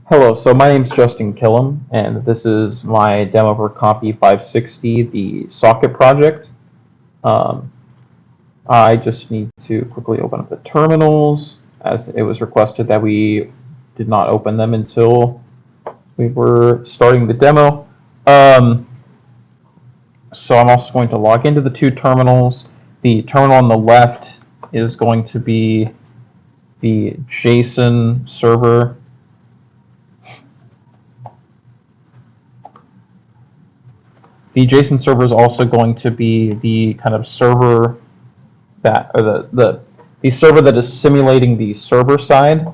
Hello, so my name is Justin Killam, and this is my demo for CompE560, the socket project. Um, I just need to quickly open up the terminals, as it was requested that we did not open them until we were starting the demo. So I'm also going to log into the two terminals. The terminal on the left is going to be the JSON server. The JSON server is also going to be the kind of server that, or the server that is simulating the server side.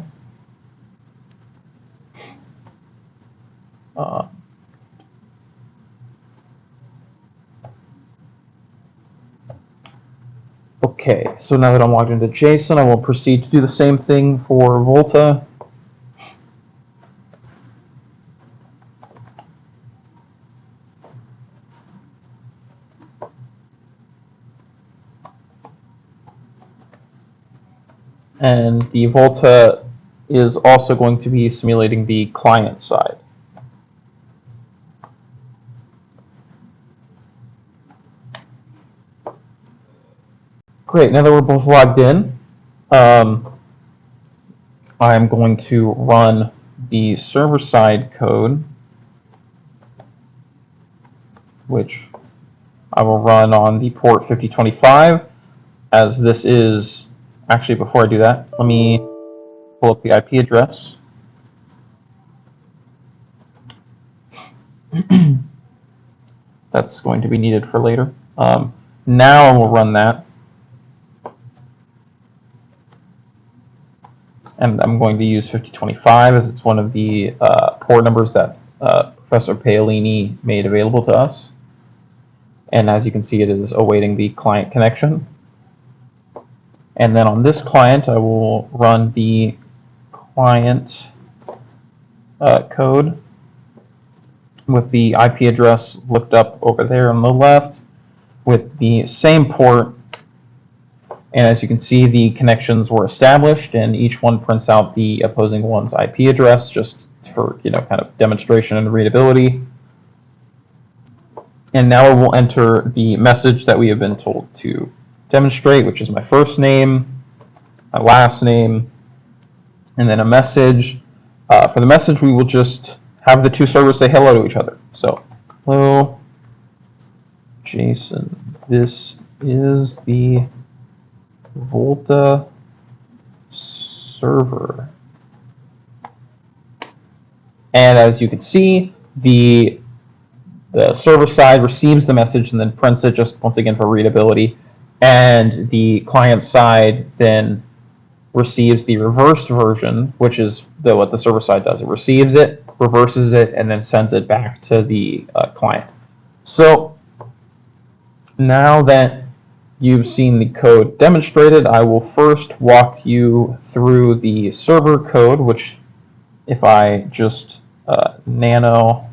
Okay, so now that I'm logged into JSON, I will proceed to do the same thing for Volta. And the Volta is also going to be simulating the client side. Great, now that we're both logged in, I'm going to run the server-side code, which I will run on the port 5025, as this is, actually before I do that, let me pull up the IP address. That's going to be needed for later. Now I will run that. And I'm going to use 5025 as it's one of the port numbers that Professor Paolini made available to us. And as you can see, it is awaiting the client connection. And then on this client, I will run the client code with the IP address looked up over there on the left with the same port. And as you can see, the connections were established, and each one prints out the opposing one's IP address just for kind of demonstration and readability. And now I will enter the message that we have been told to demonstrate, which is my first name, my last name, and then a message. For the message, we will just have the two servers say hello to each other. So, hello, Jason, this is the Volta server. And as you can see, the server side receives the message and then prints it just once again for readability. And the client side then receives the reversed version, which is what the server side does. It receives it, reverses it, and then sends it back to the client. So now that you've seen the code demonstrated, I will first walk you through the server code, which if I just nano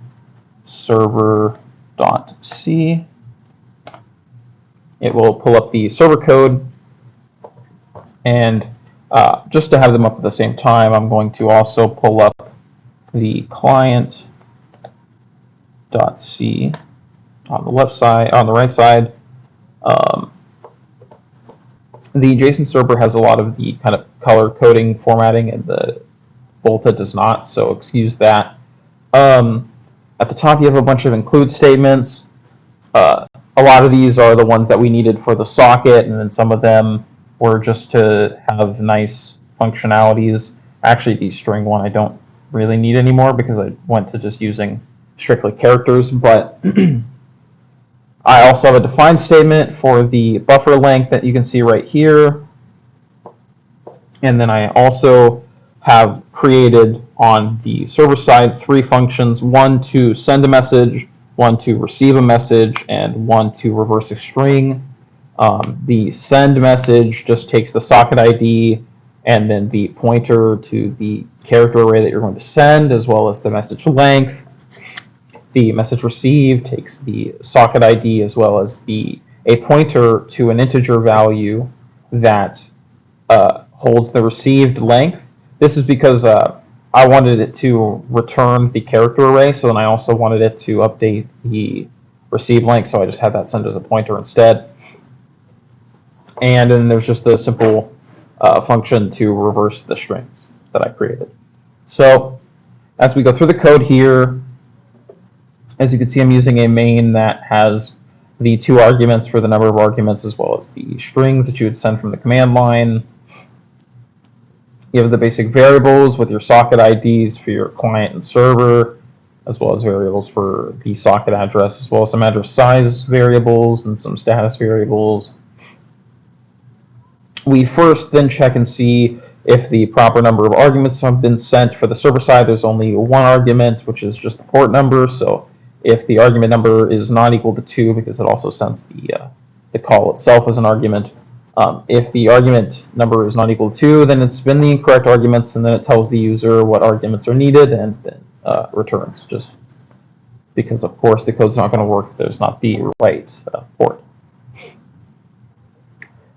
server.c, it will pull up the server code. And just to have them up at the same time, I'm going to also pull up the client.c on the left side, on the right side. The JSON server has a lot of the kind of color coding formatting, and the Volta does not, so excuse that. At the top, you have a bunch of include statements. A lot of these are the ones that we needed for the socket, and then some of them were just to have nice functionalities. Actually, the string one I don't really need anymore because I went to just using strictly characters, but I also have a define statement for the buffer length that you can see right here. And then I also have created on the server side 3 functions, one to send a message, one to receive a message, and one to reverse a string. The send message just takes the socket ID and then the pointer to the character array that you're going to send, as well as the message length. The message received takes the socket ID as well as a pointer to an integer value that holds the received length. This is because I wanted it to return the character array, so then I also wanted it to update the receive length, so I just had that sent as a pointer instead. And then there's just a simple function to reverse the strings that I created. So as we go through the code here, as you can see, I'm using a main that has the 2 arguments for the number of arguments as well as the strings that you would send from the command line. You have the basic variables with your socket IDs for your client and server, as well as variables for the socket address, as well as some address size variables and some status variables. We first then check and see if the proper number of arguments have been sent. For the server side, there's only 1 argument, which is just the port number. So if the argument number is not equal to 2, because it also sends the call itself as an argument, if the argument number is not equal to 2, then it's been the incorrect arguments, and then it tells the user what arguments are needed and then returns, just because, of course, the code's not going to work if there's not the right port.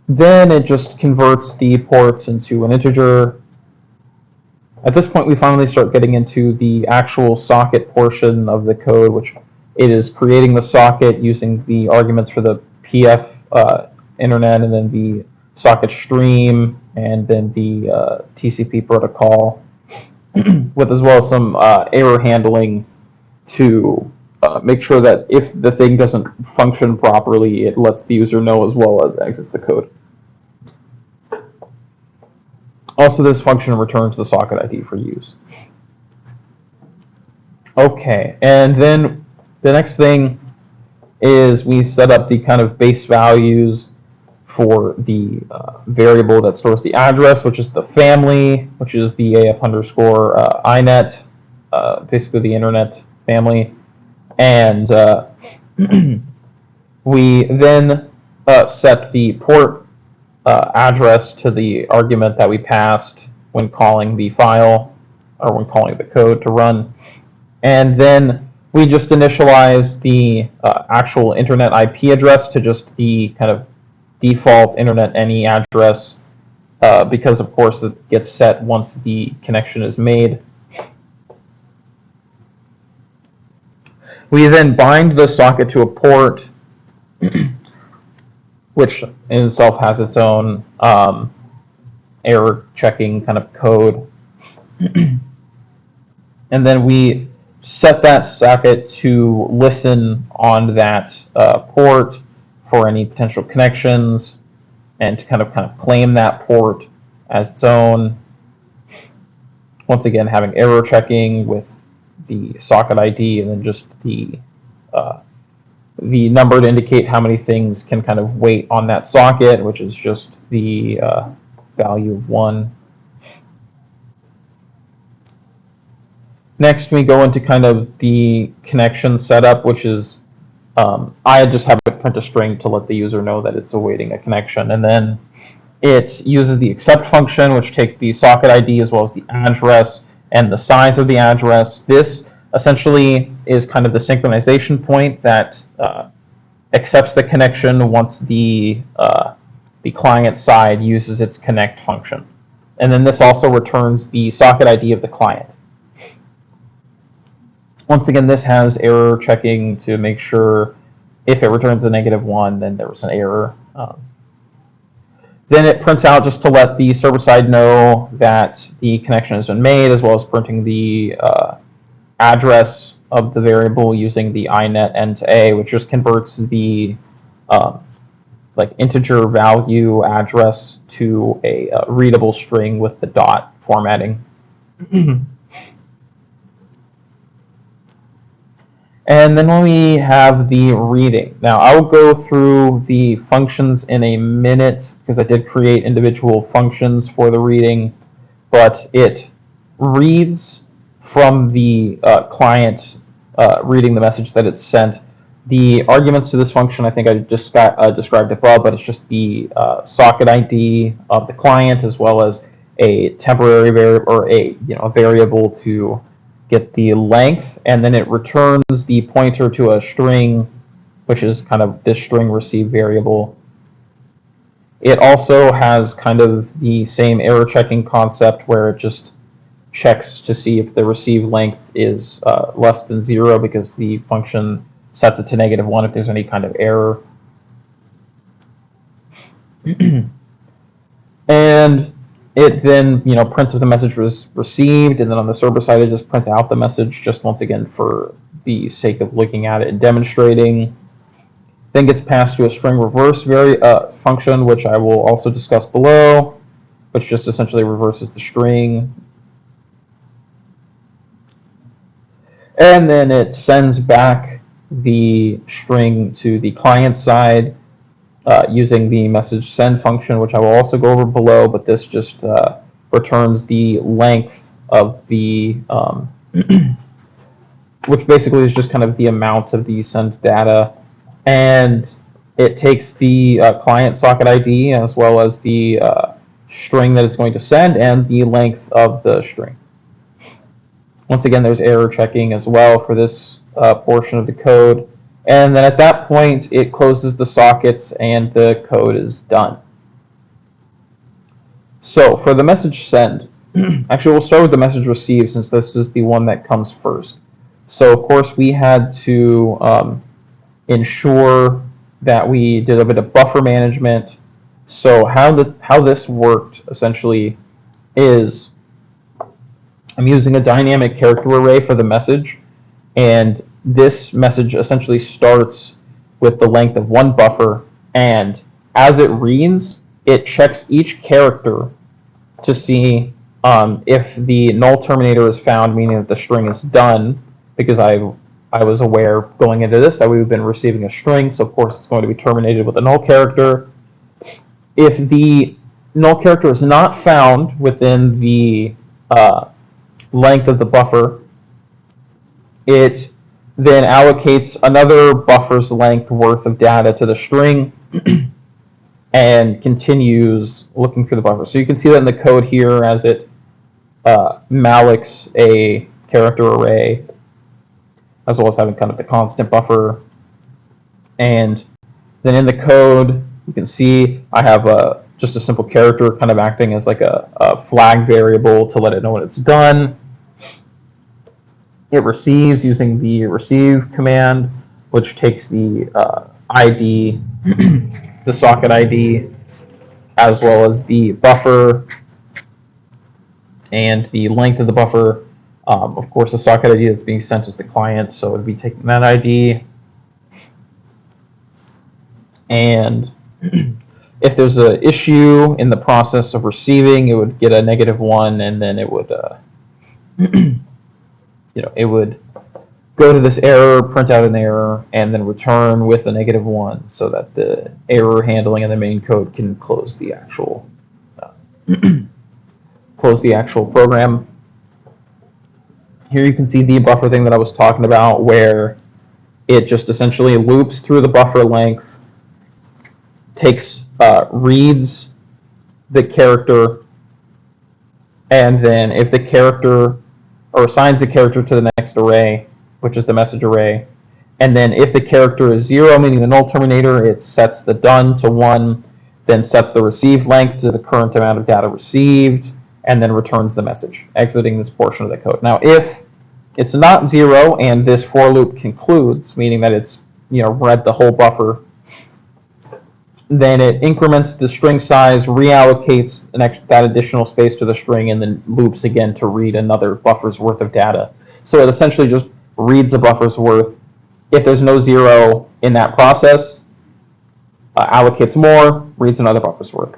Then it just converts the ports into an integer. At this point, we finally start getting into the actual socket portion of the code, which it is creating the socket using the arguments for the PF internet, and then the socket stream, and then the TCP protocol, with as well as some error handling to make sure that if the thing doesn't function properly, it lets the user know as well as exits the code. Also, this function returns the socket ID for use. Okay, and then the next thing is we set up the kind of base values for the variable that stores the address, which is the family, which is the AF underscore inet, basically the internet family. And we then set the port address to the argument that we passed when calling the file, or when calling the code to run. And then we just initialize the actual internet IP address to just the kind of default internet any address, because of course it gets set once the connection is made. We then bind the socket to a port, which in itself has its own error checking kind of code. And then we set that socket to listen on that port for any potential connections, and to kind of claim that port as its own. Once again, having error checking with the socket ID, and then just the number to indicate how many things can kind of wait on that socket, which is just the value of 1. Next, we go into kind of the connection setup, which is I just have it print a string to let the user know that it's awaiting a connection. And then it uses the accept function, which takes the socket ID as well as the address and the size of the address. This essentially is kind of the synchronization point that accepts the connection once the client side uses its connect function. And then this also returns the socket ID of the client. Once again, this has error checking to make sure if it returns a -1, then there was an error. Then it prints out just to let the server side know that the connection has been made, as well as printing the address of the variable using the inet n to a, which just converts the like integer value address to a readable string with the dot formatting. And then we have the reading. Now I will go through the functions in a minute, because I did create individual functions for the reading, but it reads from the client reading the message that it's sent. The arguments to this function, I think I just described above, but it's just the socket ID of the client, as well as a temporary variable, or a variable to get the length, and then it returns the pointer to a string, which is kind of this string receive variable. It also has kind of the same error checking concept, where it just checks to see if the receive length is less than 0 because the function sets it to -1 if there's any kind of error. And it then, prints if the message was received, and then on the server side, it just prints out the message, just once again for the sake of looking at it and demonstrating. Then gets passed to a string reverse function, which I will also discuss below, which just essentially reverses the string. And then it sends back the string to the client side using the message send function, which I will also go over below, but this just returns the length of the, which basically is just kind of the amount of the send data. And it takes the client socket ID as well as the string that it's going to send and the length of the string. Once again, there's error checking as well for this portion of the code. And then at that point, it closes the sockets and the code is done. So for the message send, actually we'll start with the message receive since this is the one that comes first. So of course we had to ensure that we did a bit of buffer management. So how this worked essentially is I'm using a dynamic character array for the message, and this message essentially starts with the length of 1 buffer, and as it reads, it checks each character to see if the null terminator is found, meaning that the string is done, because I was aware going into this that we've been receiving a string, so of course it's going to be terminated with a null character. If the null character is not found within the length of the buffer, it then allocates another buffer's length worth of data to the string and continues looking through the buffer. So you can see that in the code here as it mallocs a character array, as well as having kind of the constant buffer. And then in the code, you can see I have just a simple character kind of acting as like a flag variable to let it know when it's done. It receives using the receive command, which takes the ID, the socket ID, as well as the buffer and the length of the buffer. Of course, the socket ID that's being sent is the client, so it would be taking that ID. And if there's an issue in the process of receiving, it would get a -1, and then it would, it would go to this error, print out an error, and then return with a -1, so that the error handling in the main code can close the actual program. Here you can see the buffer thing that I was talking about, where it just essentially loops through the buffer length, reads the character, and then if the character, or assigns the character to the next array, which is the message array, and then if the character is 0, meaning the null terminator, it sets the done to 1, then sets the received length to the current amount of data received, and then returns the message, exiting this portion of the code. Now, if it's not 0 and this for loop concludes, meaning that it's read the whole buffer, then it increments the string size, reallocates that additional space to the string, and then loops again to read another buffer's worth of data. So it essentially just reads a buffer's worth. If there's no 0 in that process, allocates more, reads another buffer's worth.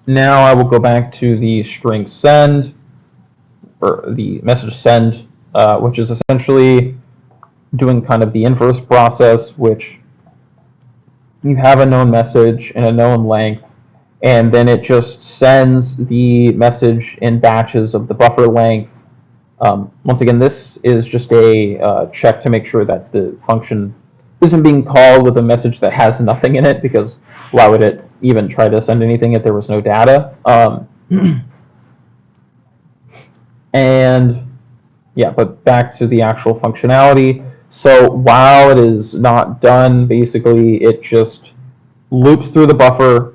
Now I will go back to the string send, or the message send, which is essentially doing kind of the inverse process, which you have a known message and a known length, and then it just sends the message in batches of the buffer length. Once again, this is just a check to make sure that the function isn't being called with a message that has nothing in it, because why would it even try to send anything if there was no data? And yeah, but back to the actual functionality. So while it is not done, basically it just loops through the buffer,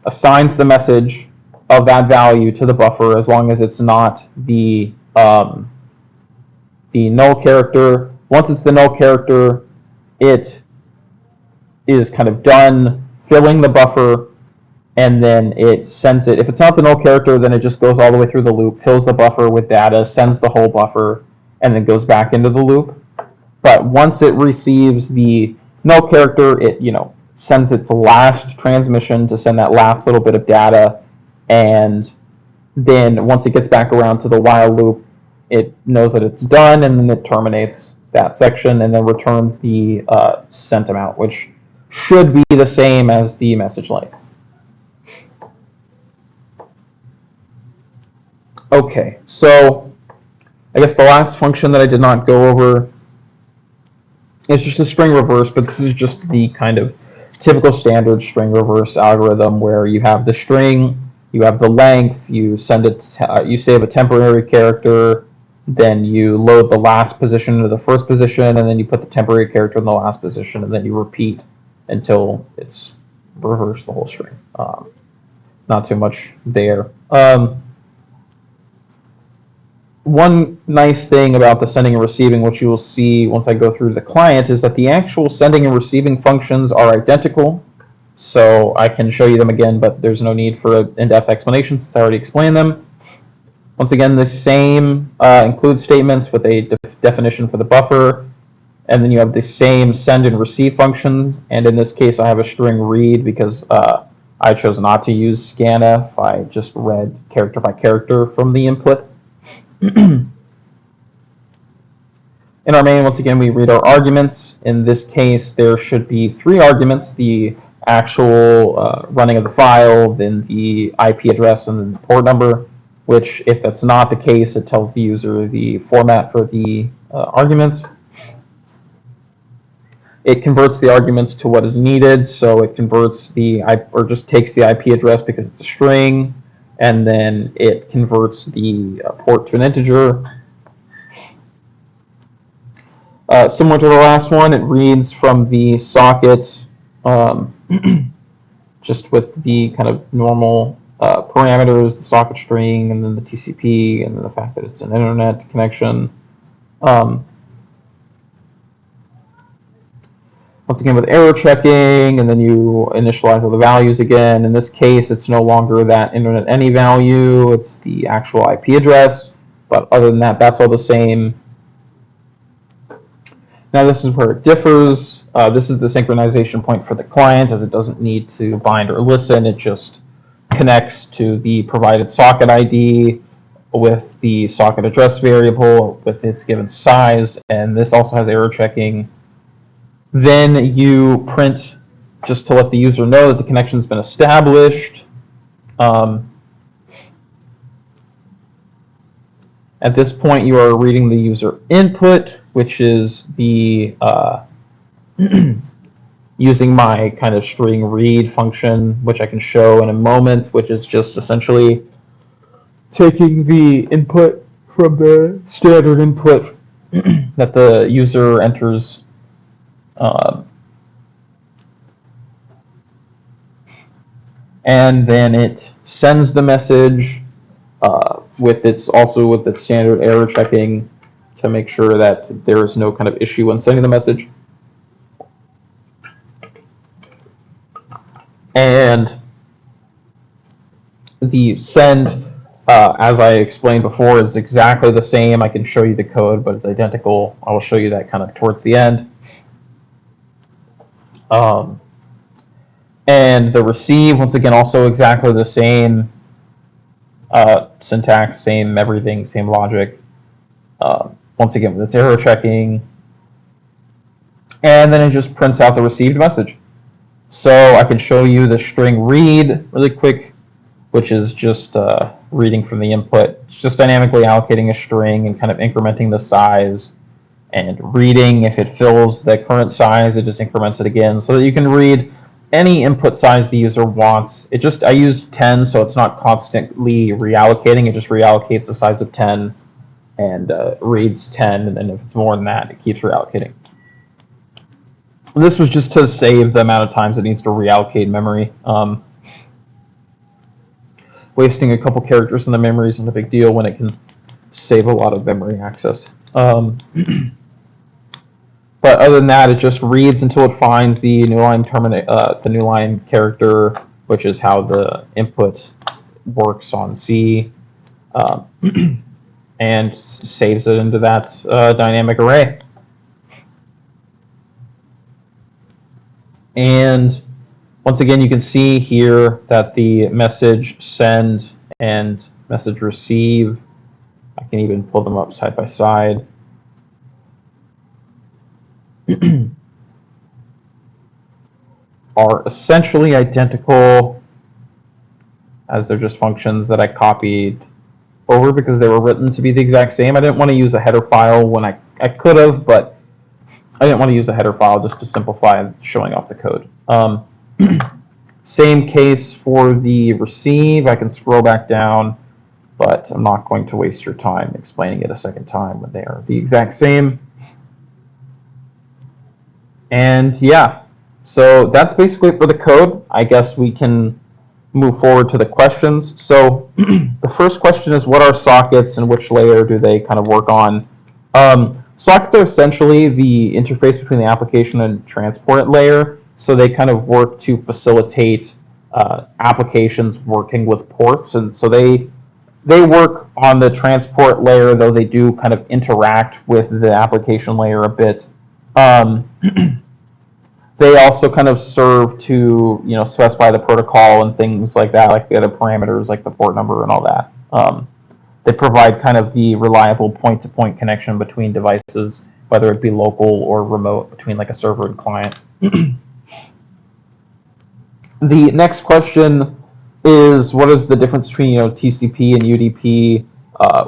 assigns the message, of that value to the buffer as long as it's not the null character. Once it's the null character, it is kind of done filling the buffer, and then it sends it. If it's not the null character, then it just goes all the way through the loop, fills the buffer with data, sends the whole buffer, and then goes back into the loop. But once it receives the null character, it sends its last transmission to send that last little bit of data, and then once it gets back around to the while loop, it knows that it's done, and then it terminates that section and then returns the sent amount, which should be the same as the message length. Okay, so I guess the last function that I did not go over is just a string reverse, but this is just the kind of typical standard string reverse algorithm where you have the string, you have the length, you send it, you save a temporary character, then you load the last position into the first position, and then you put the temporary character in the last position, and then you repeat until it's reversed the whole string. Not too much there. One nice thing about the sending and receiving, which you will see once I go through the client, is that the actual sending and receiving functions are identical. So I can show you them again, but there's no need for an in-depth explanation since I already explained them. Once again, the same include statements with a definition for the buffer, and then you have the same send and receive functions, and in this case I have a string read because I chose not to use scanf. I just read character by character from the input. In our main, once again, we read our arguments. In this case, there should be 3 arguments: the actual running of the file, then the IP address, and then the port number, which, if that's not the case, it tells the user the format for the arguments. It converts the arguments to what is needed, so it converts or just takes the IP address because it's a string, and then it converts the port to an integer. Similar to the last one, it reads from the socket just with the kind of normal parameters, the socket string, and then the TCP, and then the fact that it's an internet connection. Once again, with error checking, and then you initialize all the values again. In this case, it's no longer that internet any value, it's the actual IP address. But other than that, that's all the same. Now this is where it differs. This is the synchronization point for the client, as it doesn't need to bind or listen. It just connects to the provided socket ID with the socket address variable with its given size, and this also has error checking. Then you print just to let the user know that the connection's been established. At this point, you are reading the user input, which is the using my kind of string read function, which I can show in a moment, which is just essentially taking the input from the standard input that the user enters. And then it sends the message with its standard error checking to make sure that there is no kind of issue when sending the message. And the send, as I explained before, is exactly the same. I can show you the code, but it's identical. I will show you that kind of towards the end. And the receive, once again, also exactly the same syntax, same everything, same logic. Once again, with its error checking. And then it just prints out the received message. So I can show you the string read really quick, which is just reading from the input. It's just dynamically allocating a string and kind of incrementing the size. And reading, if it fills the current size, it just increments it again so that you can read any input size the user wants. I used 10, so it's not constantly reallocating. It just reallocates the size of 10 and reads 10, and then if it's more than that, it keeps reallocating. This was just to save the amount of times it needs to reallocate memory. wasting a couple characters in the memory isn't a big deal when it can save a lot of memory access. But other than that, it just reads until it finds the new line the new line character, which is how the input works on C, and saves it into that dynamic array. And once again, you can see here that the message send and message receive, I can even pull them up side by side. Are essentially identical, as they're just functions that I copied over because they were written to be the exact same. I didn't want to use a header file when I could have, but I didn't want to use a header file just to simplify showing off the code. Same case for the receive. I can scroll back down, but I'm not going to waste your time explaining it a second time when they are the exact same. And yeah, so that's basically it for the code. I guess we can move forward to the questions. So the first question is, what are sockets and which layer do they kind of work on? Sockets are essentially the interface between the application and transport layer. So they kind of work to facilitate applications working with ports. And so they work on the transport layer, though they do kind of interact with the application layer a bit. They also kind of serve to, specify the protocol and things like that, like the other parameters, like the port number and all that. They provide kind of the reliable point-to-point connection between devices, whether it be local or remote, between like a server and client. The next question is, what is the difference between TCP and UDP?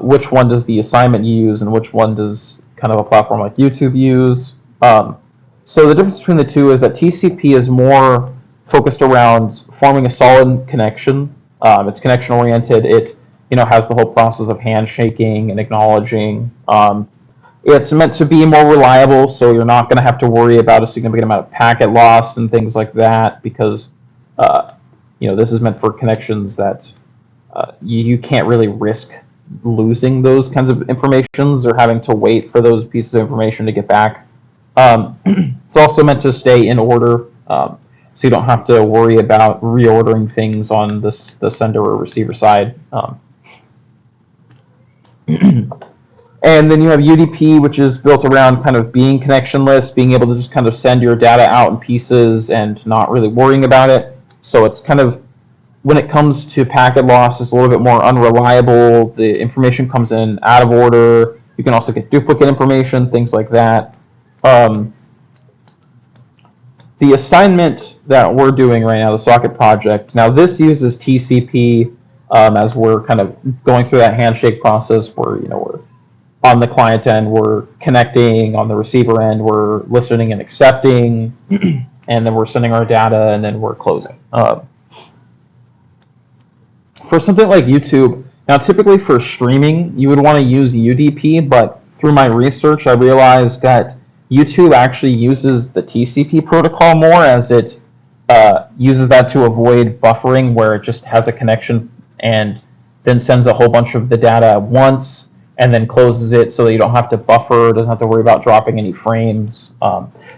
Which one does the assignment use, and which one does kind of a platform like YouTube use? So the difference between the two is that TCP is more focused around forming a solid connection. It's connection oriented. It has the whole process of handshaking and acknowledging. It's meant to be more reliable, so you're not going to have to worry about a significant amount of packet loss and things like that, because this is meant for connections that you can't really risk losing those kinds of informations or having to wait for those pieces of information to get back. It's also meant to stay in order, so you don't have to worry about reordering things on the sender or receiver side. And then you have UDP, which is built around kind of being connectionless, being able to just kind of send your data out in pieces and not really worrying about it. So it's kind of, when it comes to packet loss, it's a little bit more unreliable. The information comes in out of order. You can also get duplicate information, things like that. The assignment that we're doing right now, the socket project, now this uses TCP as we're kind of going through that handshake process where, we're on the client end, we're connecting, on the receiver end, we're listening and accepting, and then we're sending our data, and then we're closing. For something like YouTube, now typically for streaming, you would want to use UDP, but through my research, I realized that YouTube actually uses the TCP protocol more, as it uses that to avoid buffering, where it just has a connection and then sends a whole bunch of the data at once and then closes it so that you don't have to buffer, doesn't have to worry about dropping any frames.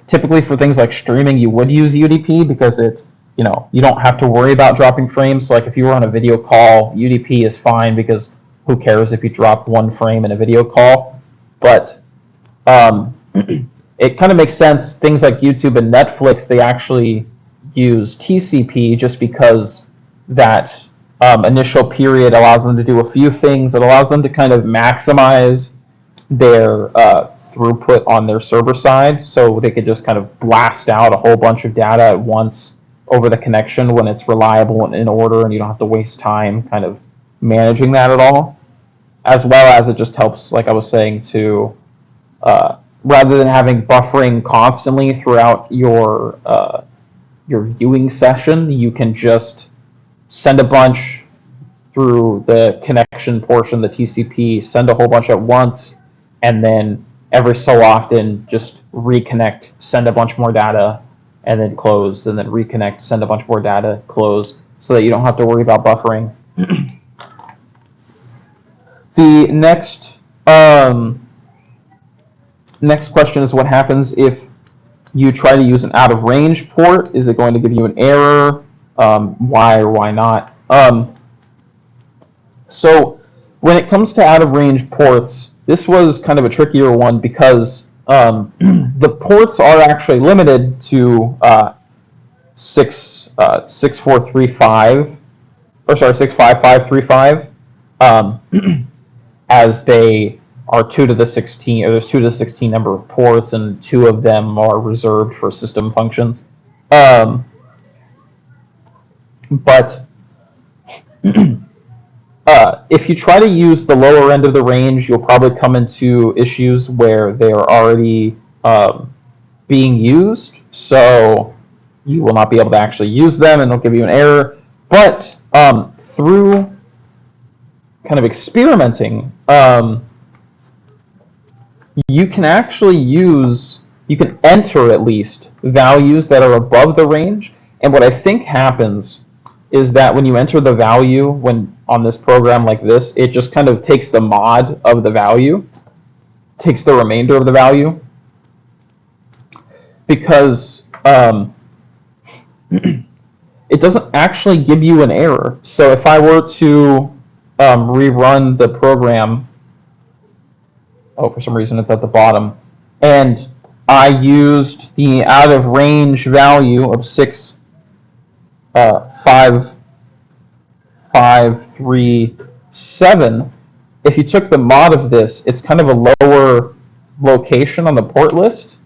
Typically for things like streaming, you would use UDP because it, you don't have to worry about dropping frames. So like if you were on a video call, UDP is fine because who cares if you drop one frame in a video call. But it kind of makes sense. Things like YouTube and Netflix, they actually use TCP just because that initial period allows them to do a few things. It allows them to kind of maximize their throughput on their server side, so they could just kind of blast out a whole bunch of data at once over the connection when it's reliable and in order, and you don't have to waste time kind of managing that at all. As well as it just helps, like I was saying, to rather than having buffering constantly throughout your viewing session, you can just send a bunch through the connection portion, the TCP, send a whole bunch at once, and then every so often just reconnect, send a bunch more data, and then close, and then reconnect, send a bunch more data, close, so that you don't have to worry about buffering. The next question is what happens if you try to use an out-of-range port. Is it going to give you an error? Why or why not? So when it comes to out-of-range ports, this was kind of a trickier one because the ports are actually limited to 6435, or sorry, 65535, as they are 2 to the 16, or there's 2 to the 16 number of ports, and 2 of them are reserved for system functions. But if you try to use the lower end of the range, you'll probably come into issues where they are already being used, so you will not be able to actually use them, and they'll give you an error. But through kind of experimenting, you can actually you can enter at least values that are above the range. And what I think happens is that when you enter the value on this program like this, it just kind of takes the mod of the value, takes the remainder of the value, because it doesn't actually give you an error. So if I were to rerun the program, for some reason it's at the bottom, and I used the out-of-range value of 65537, if you took the mod of this, it's kind of a lower location on the port list,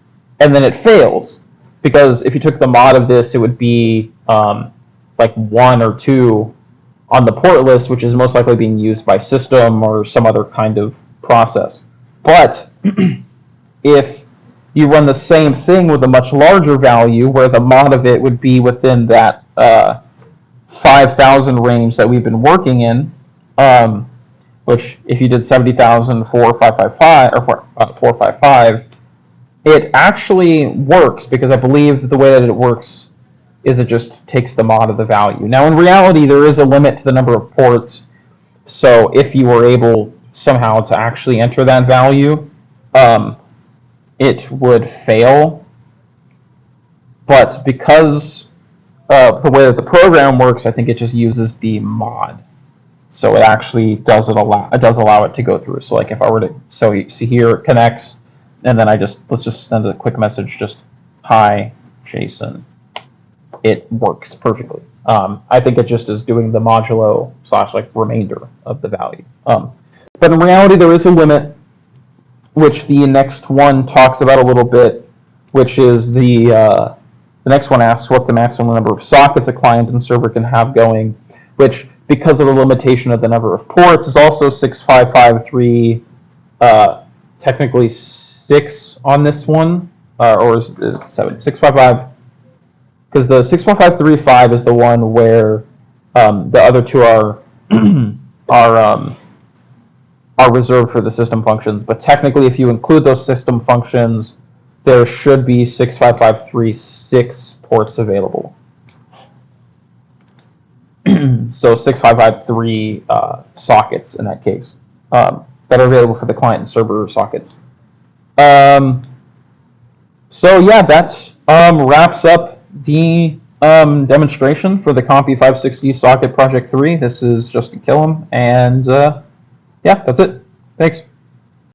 and then it fails. Because if you took the mod of this, it would be like 1 or 2 on the port list, which is most likely being used by system or some other kind of process. But if you run the same thing with a much larger value, where the mod of it would be within that 5,000 range that we've been working in, which if you did 70,000 or 455, it actually works, because I believe the way that it works is it just takes the mod of the value. Now, in reality, there is a limit to the number of ports, so if you were able somehow to actually enter that value, it would fail. But because of the way that the program works, I think it just uses the mod. So it actually does allow it to go through. So like if I were to, so you see here it connects, and then let's just send a quick message, just hi Jason. It works perfectly. I think it just is doing the modulo / remainder of the value. But in reality, there is a limit, which the next one talks about a little bit, which is the next one asks what's the maximum number of sockets a client and server can have going, which, because of the limitation of the number of ports, is also 6553, technically 6 on this one, or is 7, 655, because the 65535 is the one where the other 2 are reserved for the system functions. But technically, if you include those system functions, there should be 65536 ports available. So 6553 sockets in that case that are available for the client and server sockets. So yeah, that wraps up the demonstration for the CompE560 Socket Project 3. This is Justin Killam, and yeah, that's it. Thanks.